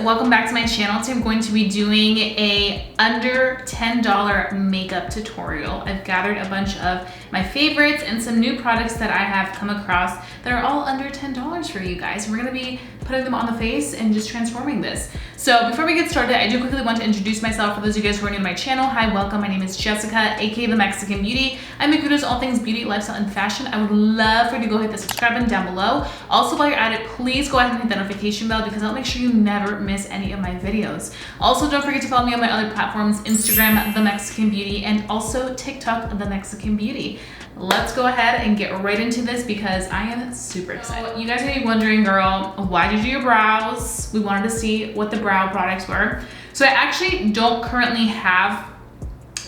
welcome back to my channel. Today I'm going to be doing a under $10 makeup tutorial. I've gathered a bunch of my favorites and some new products that I have come across that are all under $10 for you guys. We're gonna be putting them on the face and just transforming this. So before we get started, I do quickly want to introduce myself for those of you guys who are new to my channel. Hi, welcome. My name is Jessica, aka The Mexican Beauty. I make videos all things beauty, lifestyle, and fashion. I would love for you to go hit the subscribe button down below. Also, while you're at it, please go ahead and hit the notification bell because I'll make sure you never miss any of my videos. Also, don't forget to follow me on my other platforms, Instagram, The Mexican Beauty, and also TikTok, The Mexican Beauty. Let's go ahead and get right into this because I am super excited. So, you guys may be wondering, girl, why did you do your brows? We wanted to see what the brow products were. So I actually don't currently have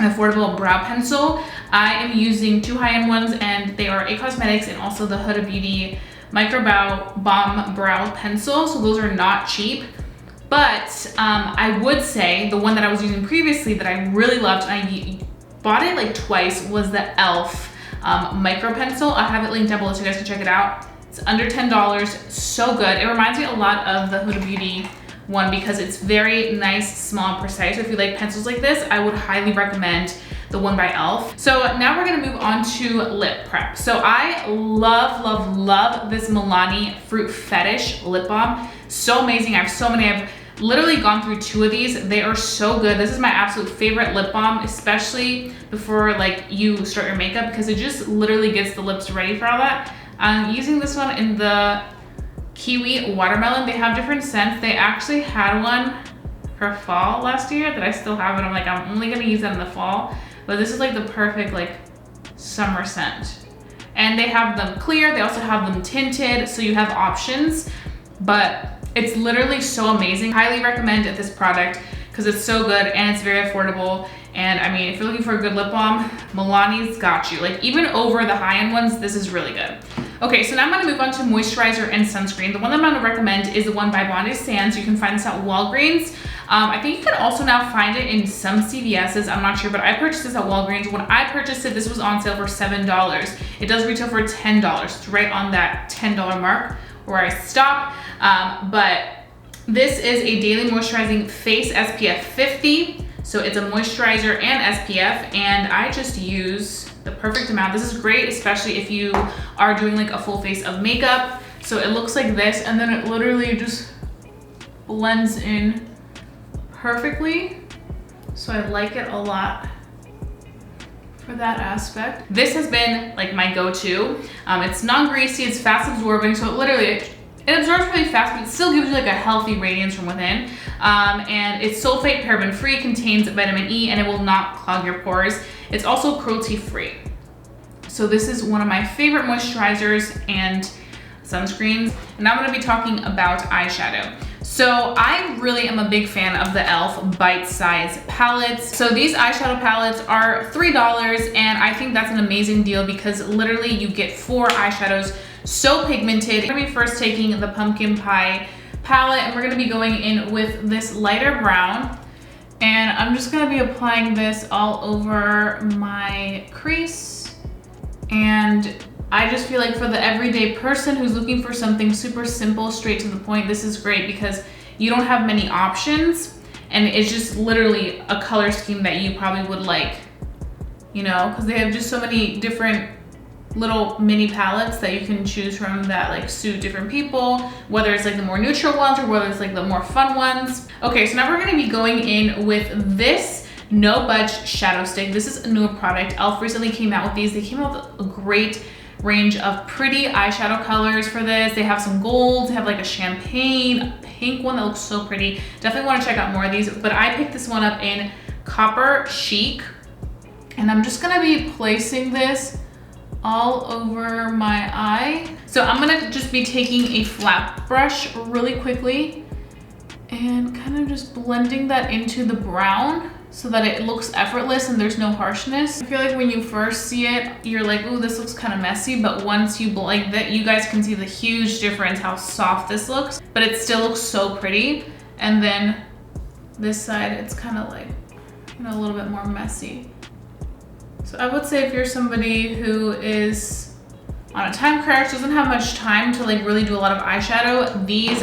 an affordable brow pencil. I am using two high-end ones, and they are A Cosmetics and also the Huda Beauty Micro Balm Brow Pencil. So those are not cheap. But I would say the one that I was using previously that I really loved, and I bought it like twice, was the e.l.f. Micro Pencil. I have it linked down below so you guys can check it out. It's under $10, so good. It reminds me a lot of the Huda Beauty one because it's very nice, small, and precise. So if you like pencils like this, I would highly recommend the one by e.l.f. So now we're gonna move on to lip prep. So I love this Milani Fruit Fetish lip balm. So amazing. I have so many. I've literally gone through two of these. They are so good. This is my absolute favorite lip balm, especially before like you start your makeup because it just literally gets the lips ready for all that. I'm using this one in the Kiwi Watermelon. They have different scents. They actually had one for fall last year that I still have, and I'm like, I'm only gonna use that in the fall. But this is like the perfect like summer scent. And they have them clear. They also have them tinted, so you have options. But it's literally so amazing. Highly recommend this product because it's so good and it's very affordable. And I mean, if you're looking for a good lip balm, Milani's got you. Like even over the high-end ones, this is really good. Okay, so now I'm gonna move on to moisturizer and sunscreen. The one that I'm gonna recommend is the one by Bondi Sands. You can find this at Walgreens. I think you can also now find it in some CVS's, I'm not sure, but I purchased this at Walgreens. When I purchased it, this was on sale for $7. It does retail for $10. It's right on that $10 mark where I stop. But this is a daily moisturizing face SPF 50. So it's a moisturizer and SPF, and I just use the perfect amount. This is great, especially if you are doing like a full face of makeup. So it looks like this, and then it literally just blends in perfectly. So I like it a lot for that aspect. This has been like my go-to. It's non-greasy, it's fast absorbing, so it literally, it absorbs really fast, but it still gives you like a healthy radiance from within. And it's sulfate paraben free, contains vitamin E, and it will not clog your pores. It's also cruelty free. So this is one of my favorite moisturizers and sunscreens. And now I'm gonna be talking about eyeshadow. So I really am a big fan of the e.l.f. Bite Size palettes. So these eyeshadow palettes are $3, and I think that's an amazing deal because literally you get 4 eyeshadows, so pigmented. We're gonna be first taking the Pumpkin Pie palette, and we're gonna be going in with this lighter brown. And I'm just gonna be applying this all over my crease. And I just feel like for the everyday person who's looking for something super simple, straight to the point, this is great because you don't have many options, and it's just literally a color scheme that you probably would like, you know, because they have just so many different little mini palettes that you can choose from that like suit different people, whether it's like the more neutral ones or whether it's like the more fun ones. Okay, so now we're gonna be going in with this No Budge Shadow Stick. This is a newer product. e.l.f. recently came out with these. They came out with a great range of pretty eyeshadow colors for this. They have some gold, they have like a champagne, pink one that looks so pretty. Definitely wanna check out more of these, but I picked this one up in Copper Chic. And I'm just gonna be placing this all over my eye. So I'm gonna just be taking a flat brush really quickly and kind of just blending that into the brown so that it looks effortless and there's no harshness. I feel like when you first see it, you're like, ooh, this looks kind of messy, but once you like that, you guys can see the huge difference how soft this looks, but it still looks so pretty. And then this side, it's kind of like, you know, a little bit more messy. So I would say if you're somebody who is on a time crunch, doesn't have much time to like really do a lot of eyeshadow, these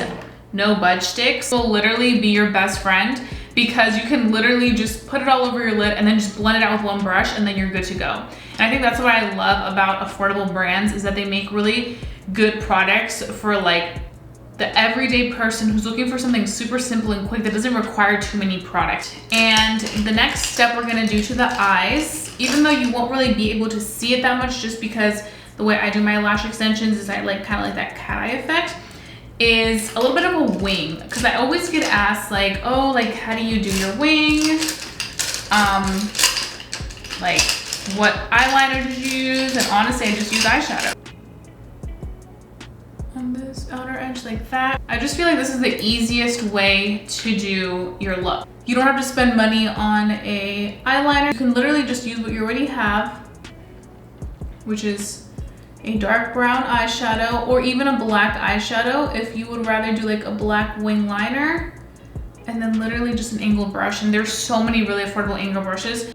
no budge sticks will literally be your best friend, because you can literally just put it all over your lid and then just blend it out with one brush and then you're good to go. And I think that's what I love about affordable brands, is that they make really good products for like the everyday person who's looking for something super simple and quick that doesn't require too many products. And the next step we're gonna do to the eyes, even though you won't really be able to see it that much just because the way I do my lash extensions is I like kind of like that cat eye effect, is a little bit of a wing. Because I always get asked like, oh, like how do you do your wing? Like what eyeliner did you use? And honestly, I just use eyeshadow on this outer edge like that. I just feel like this is the easiest way to do your look. You don't have to spend money on a eyeliner. You can literally just use what you already have, which is a dark brown eyeshadow or even a black eyeshadow if you would rather do like a black wing liner, and then literally just an angled brush. And there's so many really affordable angled brushes.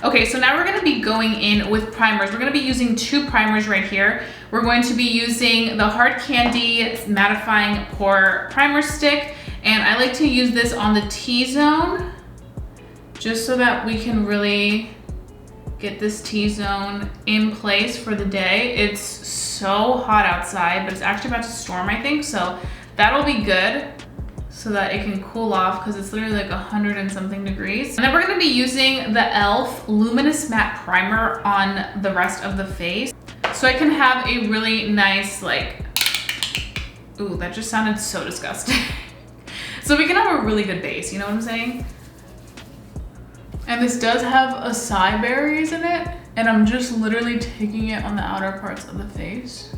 Okay, so now we're gonna be going in with primers. We're gonna be using 2 primers right here. We're going to be using the Hard Candy Mattifying Pore Primer Stick, and I like to use this on the T-zone, just so that we can really get this T-zone in place for the day. It's so hot outside, but it's actually about to storm, I think, so that'll be good so that it can cool off, because it's literally like 100 and something degrees. And then we're gonna be using the e.l.f. Luminous Matte Primer on the rest of the face, so I can have a really nice like, ooh, that just sounded so disgusting. So we can have a really good base, you know what I'm saying? And this does have acai berries in it, and I'm just literally taking it on the outer parts of the face.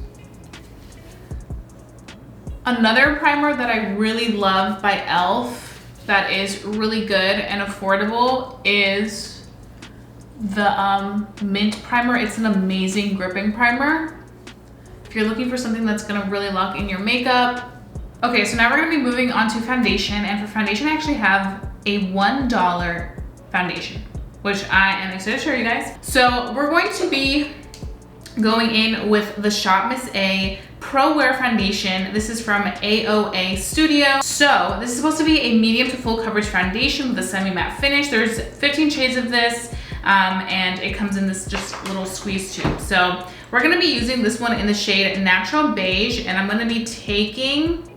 Another primer that I really love by e.l.f. that is really good and affordable is the Mint Primer. It's an amazing gripping primer if you're looking for something that's gonna really lock in your makeup. Okay, so now we're gonna be moving on to foundation, and for foundation I actually have a $1 foundation, which I am excited to show you guys. So we're going to be going in with the Shop Miss A Pro Wear Foundation. This is from AOA Studio. So this is supposed to be a medium to full coverage foundation with a semi-matte finish. There's 15 shades of this, and it comes in this just little squeeze tube. So we're gonna be using this one in the shade Natural Beige, and I'm gonna be taking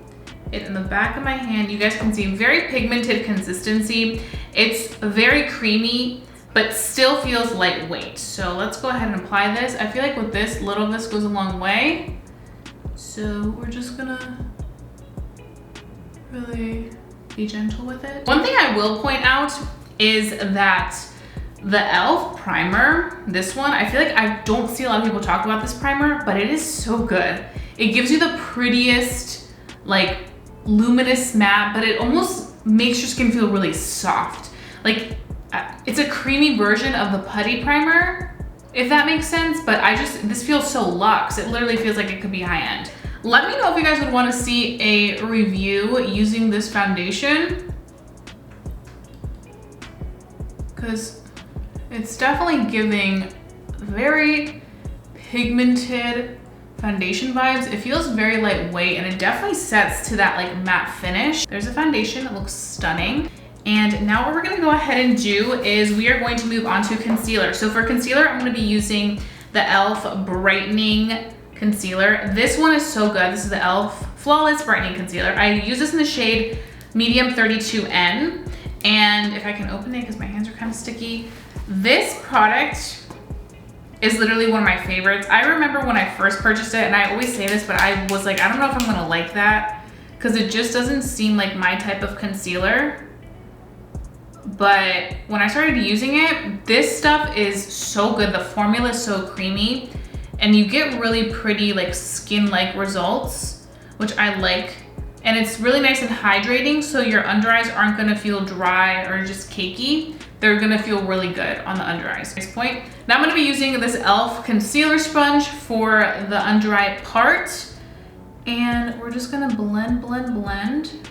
it in the back of my hand. You guys can see very pigmented consistency. It's very creamy, but still feels lightweight. So let's go ahead and apply this. I feel like with this, little of this goes a long way. So we're just gonna really be gentle with it. One thing I will point out is that the e.l.f. primer, this one, I feel like I don't see a lot of people talk about this primer, but it is so good. It gives you the prettiest, like, luminous matte, but it almost makes your skin feel really soft. Like, it's a creamy version of the putty primer, if that makes sense, but this feels so luxe. It literally feels like it could be high-end. Let me know if you guys would want to see a review using this foundation, because it's definitely giving very pigmented foundation vibes. It feels very lightweight, and it definitely sets to that like matte finish. There's a foundation, it looks stunning. And now what we're gonna go ahead and do is we are going to move on to concealer. So for concealer, I'm gonna be using the e.l.f. Brightening Concealer. This one is so good. This is the e.l.f. Flawless Brightening Concealer. I use this in the shade Medium 32N. And if I can open it, because my hands are kind of sticky, this product is literally one of my favorites. I remember when I first purchased it, and I always say this, but I was like, I don't know if I'm gonna like that, because it just doesn't seem like my type of concealer. But when I started using it, this stuff is so good. The formula is so creamy, and you get really pretty like skin-like results, which I like. And it's really nice and hydrating, so your under eyes aren't gonna feel dry or just cakey. They're gonna feel really good on the under eyes. Next point. Now I'm gonna be using this e.l.f. concealer sponge for the under eye part. And we're just gonna blend, blend, blend.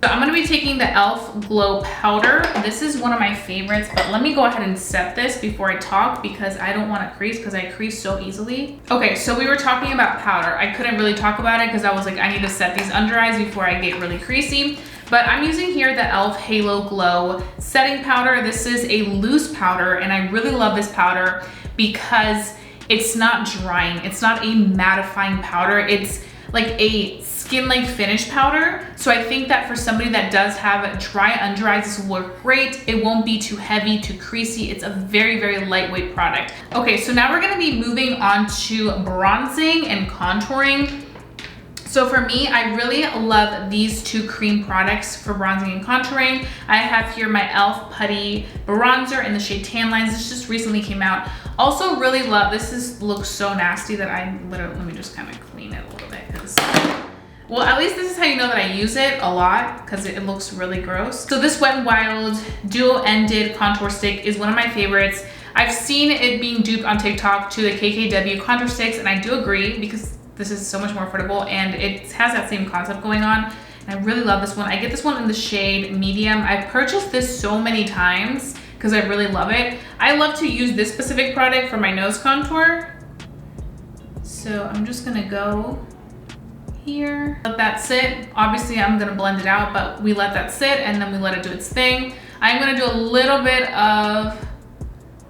So I'm gonna be taking the e.l.f. Glow Powder. This is one of my favorites, but let me go ahead and set this before I talk because I don't wanna crease because I crease so easily. Okay, so we were talking about powder. I couldn't really talk about it because I was like, I need to set these under eyes before I get really creasy. But I'm using here the e.l.f. Halo Glow Setting Powder. This is a loose powder, and I really love this powder because it's not drying. It's not a mattifying powder. It's like a skin-like finish powder. So I think that for somebody that does have dry under eyes, this will work great. It won't be too heavy, too creasy. It's a very, very lightweight product. Okay, so now we're gonna be moving on to bronzing and contouring. So for me, I really love these two cream products for bronzing and contouring. I have here my e.l.f. Putty Bronzer in the shade Tan Lines. This just recently came out. Also really love, looks so nasty that I literally, let me just kind of clean it a little bit because, well, at least this is how you know that I use it a lot because it looks really gross. So this Wet n Wild dual-ended contour stick is one of my favorites. I've seen it being duped on TikTok to the KKW contour sticks, and I do agree because this is so much more affordable and it has that same concept going on. And I really love this one. I get this one in the shade Medium. I've purchased this so many times because I really love it. I love to use this specific product for my nose contour. So I'm just gonna go here, let that sit. Obviously I'm gonna blend it out, but we let that sit and then we let it do its thing. I'm gonna do a little bit of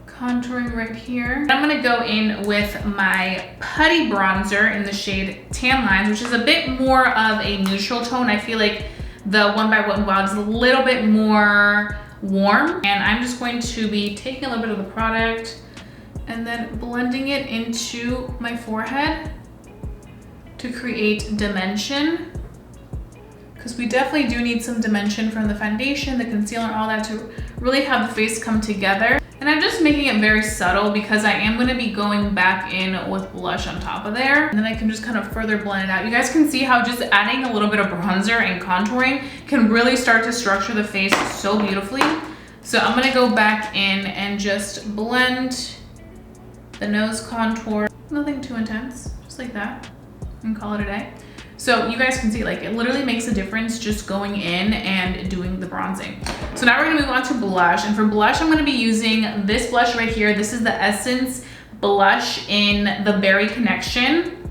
contouring right here. I'm gonna go in with my Putty Bronzer in the shade Tan Lines, which is a bit more of a neutral tone. I feel like the one by Wet n Wild is a little bit more warm. And I'm just going to be taking a little bit of the product and then blending it into my forehead to create dimension. Because we definitely do need some dimension from the foundation, the concealer, all that to really have the face come together. And I'm just making it very subtle because I am gonna be going back in with blush on top of there. And then I can just kind of further blend it out. You guys can see how just adding a little bit of bronzer and contouring can really start to structure the face so beautifully. So I'm gonna go back in and just blend the nose contour. Nothing too intense, just like that, and call it a day. So you guys can see, like, it literally makes a difference just going in and doing the bronzing. So now we're gonna move on to blush. And for blush, I'm gonna be using this blush right here. This is the Essence blush in the Berry Connection.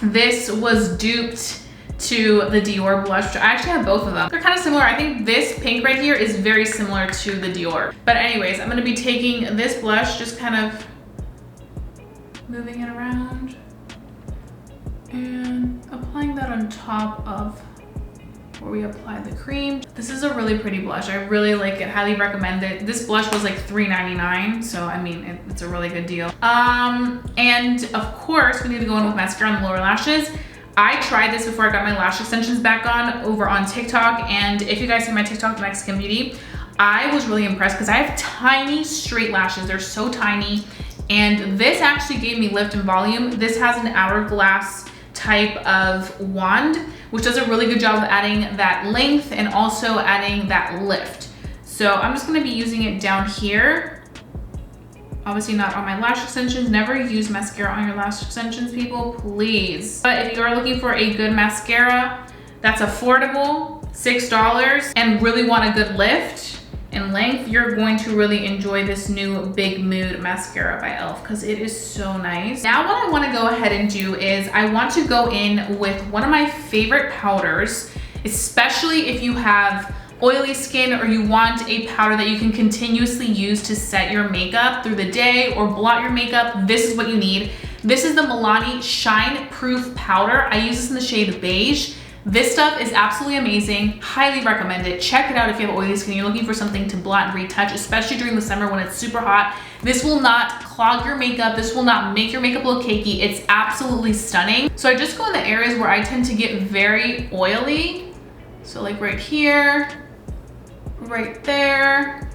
This was duped to the Dior blush, which I actually have both of them. They're kind of similar. I think this pink right here is very similar to the Dior. But anyways, I'm gonna be taking this blush, just kind of moving it around and applying that on top of where we applied the cream. This is a really pretty blush. I really like it, highly recommend it. This blush was like $3.99, so I mean, it's a really good deal. And of course, we need to go in with mascara on the lower lashes. I tried this before I got my lash extensions back on over on TikTok, and if you guys see my TikTok, Mexican Beauty, I was really impressed because I have tiny straight lashes. They're so tiny, and this actually gave me lift and volume. This has an hourglass type of wand, which does a really good job of adding that length and also adding that lift. So I'm just gonna be using it down here. Obviously not on my lash extensions. Never use mascara on your lash extensions, people, please. But if you are looking for a good mascara that's affordable, $6, and really want a good lift and length, you're going to really enjoy this new Big Mood mascara by e.l.f. because it is so nice. Now what I want to go ahead and do is I want to go in with one of my favorite powders, especially if you have oily skin or you want a powder that you can continuously use to set your makeup through the day or blot your makeup. This is what you need. This is the Milani Shine Proof Powder. I use this in the shade Beige. This stuff is absolutely amazing. Highly recommend it. Check it out if you have oily skin. You're looking for something to blot and retouch, especially during the summer when it's super hot. This will not clog your makeup. This will not make your makeup look cakey. It's absolutely stunning. So I just go in the areas where I tend to get very oily. So like right here, right there.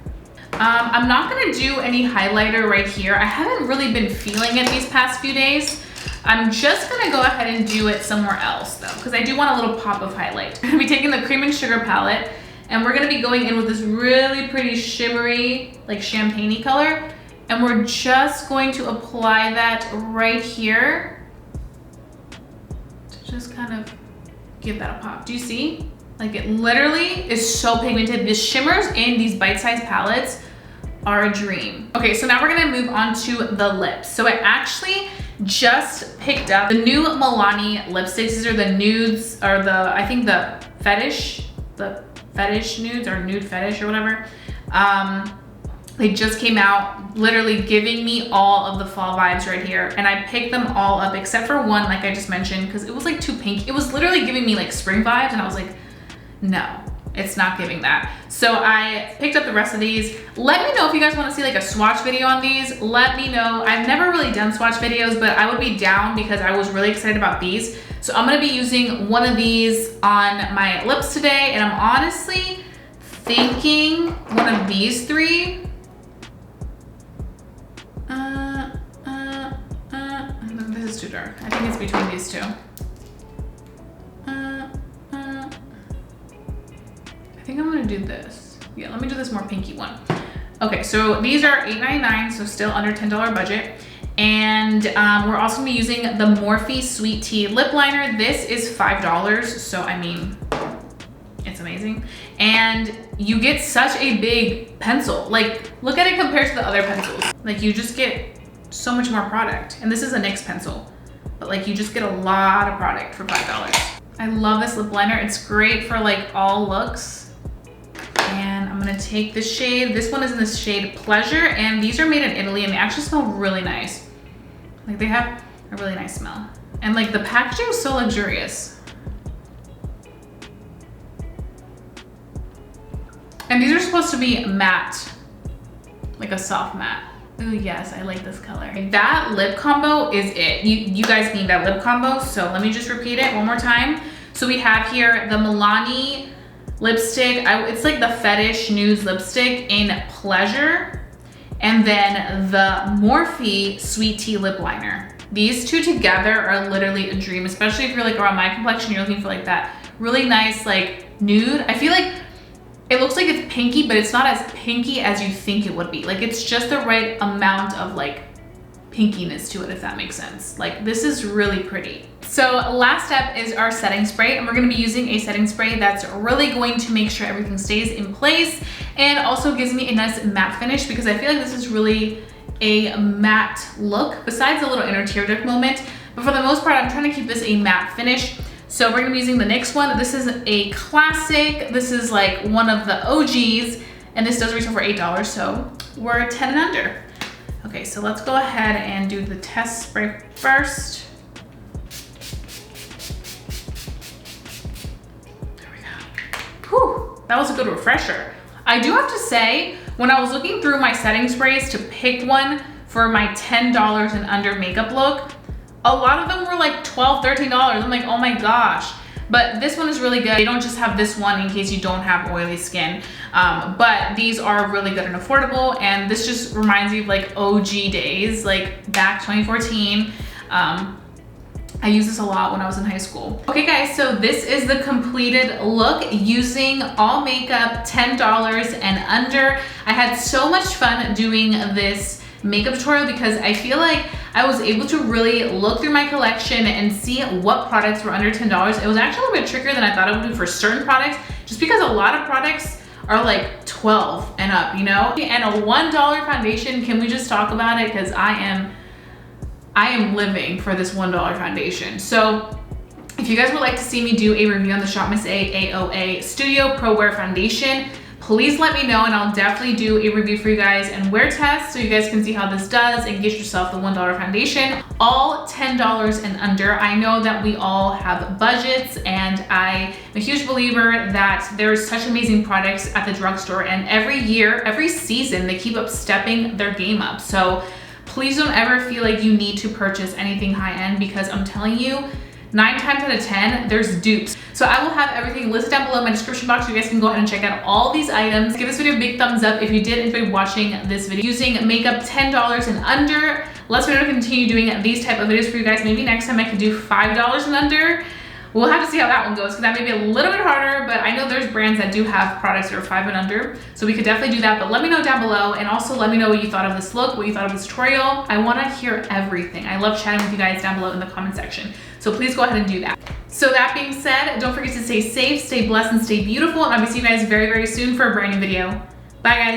I'm not gonna do any highlighter right here. I haven't really been feeling it these past few days. I'm just gonna go ahead and do it somewhere else though, because I do want a little pop of highlight. I'm gonna be taking the Cream and Sugar palette, and we're gonna be going in with this really pretty shimmery, like champagne-y color, and we're just going to apply that right here to just kind of give that a pop. Do you see? Like it literally is so pigmented. The shimmers in these bite-sized palettes are a dream. Okay, so now we're gonna move on to the lips. So I actually just picked up the new Milani lipsticks. These are the nudes, or I think the Fetish nudes, or nude fetish or whatever. They just came out, literally giving me all of the fall vibes right here. And I picked them all up except for one, like I just mentioned, because it was like too pink. It was literally giving me like spring vibes, and I was like, no, it's not giving that. So I picked up the rest of these. Let me know if you guys want to see like a swatch video on these. Let me know. I've never really done swatch videos, but I would be down because I was really excited about these. So I'm gonna be using one of these on my lips today, and I'm honestly thinking one of these three. This is too dark. I think it's between these two. I think I'm gonna do this. Yeah, let me do this more pinky one. Okay, so these are $8.99, so still under $10 budget. And we're also gonna be using the Morphe Sweet Tea Lip Liner. This is $5, so I mean, it's amazing. And you get such a big pencil. Like, look at it compared to the other pencils. Like, you just get so much more product. And this is a NYX pencil, but like, you just get a lot of product for $5. I love this lip liner. It's great for like all looks. And I'm gonna take the shade. This one is in the shade Pleasure, and these are made in Italy, and they actually smell really nice. Like, they have a really nice smell. And like, the packaging is so luxurious. And these are supposed to be matte, like a soft matte. Oh yes, I like this color. That lip combo is it. You guys need that lip combo, so let me just repeat it one more time. So we have here the Milani lipstick. It's like the Fetish Nudes lipstick in Pleasure, and then the Morphe Sweet Tea Lip Liner. These two together are literally a dream, especially if you're like around my complexion, you're looking for like that really nice like nude. I feel like it looks like it's pinky, but it's not as pinky as you think it would be. Like, it's just the right amount of like pinkiness to it, if that makes sense. Like, this is really pretty. So last step is our setting spray, and we're gonna be using a setting spray that's really going to make sure everything stays in place and also gives me a nice matte finish, because I feel like this is really a matte look, besides a little inner tear duct moment. But for the most part, I'm trying to keep this a matte finish. So we're gonna be using the NYX one. This is a classic. This is like one of the OGs, and this does retail for $8, so we're 10 and under. Okay, so let's go ahead and do the test spray first. There we go. Whew, that was a good refresher. I do have to say, when I was looking through my setting sprays to pick one for my $10 and under makeup look, a lot of them were like $12, $13. I'm like, oh my gosh. But this one is really good. They don't just have this one in case you don't have oily skin. But these are really good and affordable. And this just reminds me of like OG days, like back 2014. I used this a lot when I was in high school. Okay guys, so this is the completed look using all makeup, $10 and under. I had so much fun doing this makeup tutorial because I feel like I was able to really look through my collection and see what products were under $10. It was actually a little bit trickier than I thought it would be for certain products, just because a lot of products are like 12 and up, you know? And a $1 foundation, can we just talk about it? Because I am living for this $1 foundation. So if you guys would like to see me do a review on the Shop Miss A AOA Studio Pro Wear Foundation, please let me know, and I'll definitely do a review for you guys and wear test so you guys can see how this does and get yourself the $1 foundation. All $10 and under. I know that we all have budgets, and I'm a huge believer that there's such amazing products at the drugstore, and every year, every season, they keep up stepping their game up. So please don't ever feel like you need to purchase anything high-end, because I'm telling you, 9 times out of 10, there's dupes. So I will have everything listed down below in my description box so you guys can go ahead and check out all these items. Give this video a big thumbs up if you did enjoy watching this video. Using makeup $10 and under. Let's me know to continue doing these type of videos for you guys. Maybe next time I could do $5 and under. We'll have to see how that one goes, because that may be a little bit harder, but I know there's brands that do have products that are 5 and under, so we could definitely do that. But let me know down below, and also let me know what you thought of this look, what you thought of this tutorial. I want to hear everything. I love chatting with you guys down below in the comment section. So please go ahead and do that. So that being said, don't forget to stay safe, stay blessed, and stay beautiful. And I'll be seeing you guys very, very soon for a brand new video. Bye guys.